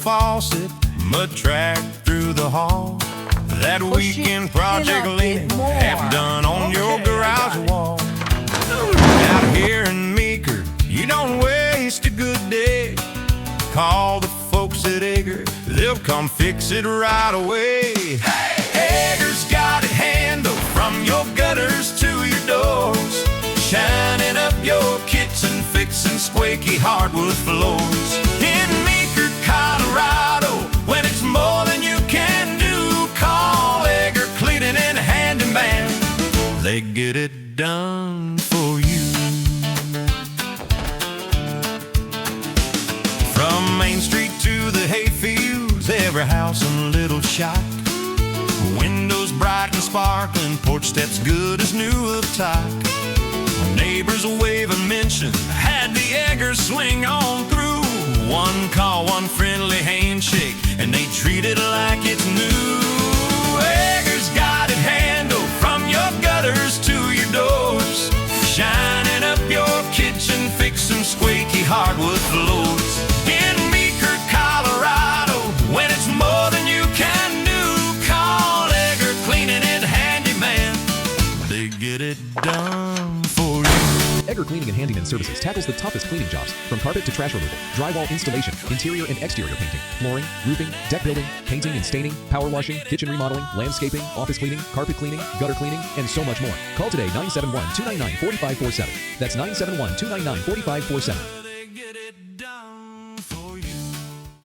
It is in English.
faucet, mud track through the hall. That weekend project leaning, half done on your garage wall. Out here in Meeker, you don't waste a good day. Call the folks at Egger, they'll come fix it right away. Egger's got it handled from your gutters to your doors, shining up your kitchen, fixing squeaky hardwood floors. In Meeker, Colorado, when it's more than you can do, call Egger Cleaning and Handyman. They get it done for you. From Main Street to the hayfields, every house and little shop, windows bright and sparkling, porch steps good as new of type. Neighbors wave a mention, had the Eggers swing on through. One call, one friendly handshake, and they treat it like it's new. Eggers got it handled from your gutters to your doors, shining up your kitchen, fixing squeaky hardwood floors. In Meeker, Colorado, when it's more than you can do, call Egger Cleaning and Handyman. They get it done for you. Egger Cleaning and Handyman Services tackles the toughest cleaning jobs, from carpet to trash removal, drywall installation, interior and exterior painting, flooring, roofing, deck building, painting and staining, power washing, kitchen remodeling, landscaping, office cleaning, carpet cleaning, gutter cleaning, and so much more. Call today 971-299-4547. That's 971-299-4547.